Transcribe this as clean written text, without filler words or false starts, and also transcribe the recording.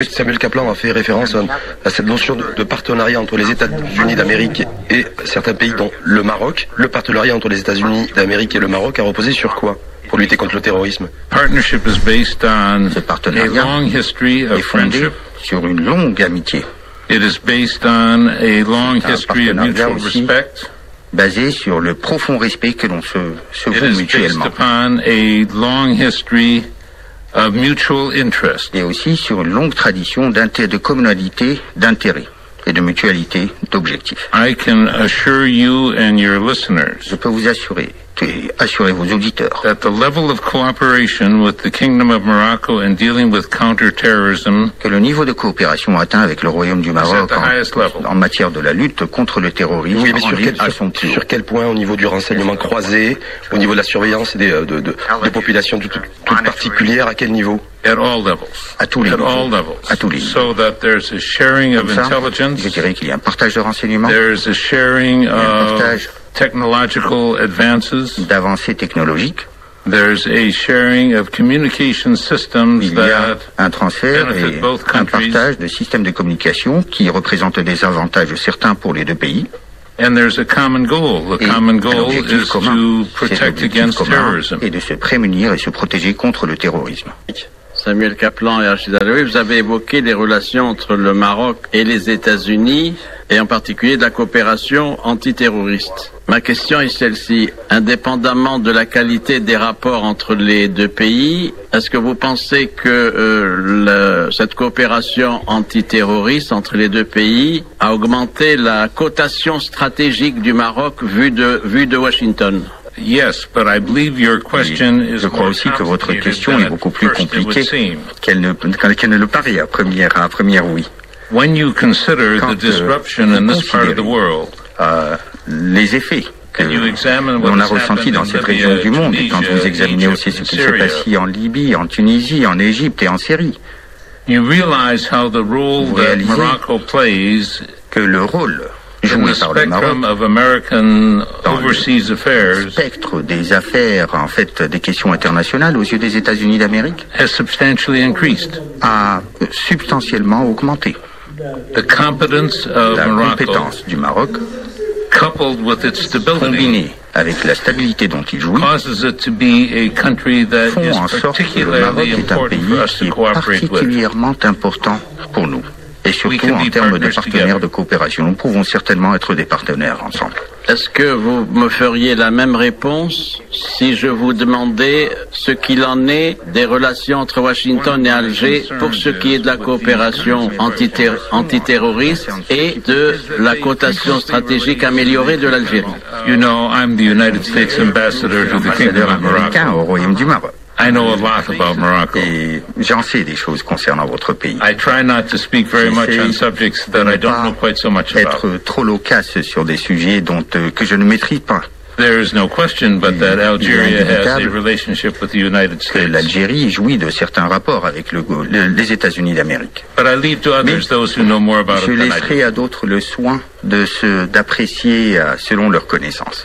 Samuel Kaplan a fait référence à cette notion de partenariat entre les États-Unis d'Amérique et certains pays, dont le Maroc. Le partenariat entre les États-Unis d'Amérique et le Maroc a reposé sur quoi pour lutter contre le terrorisme? Ce partenariat est fondé sur une longue amitié. C'est un partenariat aussi basé sur le profond respect que l'on se voue mutuellement. Et aussi sur une longue tradition de communalité d'intérêts et de mutualité d'objectifs. Je peux vous assurer et assurer vos auditeurs que le niveau de coopération atteint avec le Royaume du Maroc en matière de la lutte contre le terrorisme sur quel point, au niveau du renseignement croisé, au niveau de la surveillance des populations toutes particulières, à quel niveau? À tous les niveaux. À tous les niveaux. Comme ça, je dirais qu'il y a un partage de renseignements, un partage d'avancées technologiques. Il y a un transfert et un partage de systèmes de communication qui représentent des avantages certains pour les deux pays. Et l'objectif commun, est de se prémunir et se protéger contre le terrorisme. Samuel Kaplan et Rachid Alaoui, vous avez évoqué les relations entre le Maroc et les États-Unis, et en particulier de la coopération antiterroriste. Ma question est celle-ci. Indépendamment de la qualité des rapports entre les deux pays, est-ce que vous pensez que cette coopération antiterroriste entre les deux pays a augmenté la cotation stratégique du Maroc vue de Washington? Je crois aussi que votre question est beaucoup plus compliquée qu'elle ne le paraît à première oui. Quand vous considérez les effets que l'on a ressentis dans cette région du monde, et quand vous examinez aussi ce qui s'est passé en Libye, en Tunisie, en Égypte et en Syrie, vous réalisez que le rôle joué par le Maroc dans le spectre des affaires, en fait, des questions internationales aux yeux des États-Unis d'Amérique, a substantiellement augmenté. La compétence du Maroc, combinée avec la stabilité dont il jouit, font en sorte que le Maroc est un pays qui est particulièrement important pour nous. Et surtout en termes de partenaires de coopération. Nous pouvons certainement être des partenaires ensemble. Est-ce que vous me feriez la même réponse si je vous demandais ce qu'il en est des relations entre Washington et Alger pour ce qui est de la coopération antiterroriste et de la cotation stratégique améliorée de l'Algérie? Ambassadeur américain au Royaume du Maroc. Et j'en sais des choses concernant votre pays. J'essaie de ne pas être trop loquace sur des sujets que je ne maîtrise pas. Il est inévitable que l'Algérie jouit de certains rapports avec les États-Unis d'Amérique. Mais je laisserai à d'autres le soin d'apprécier selon leur connaissance.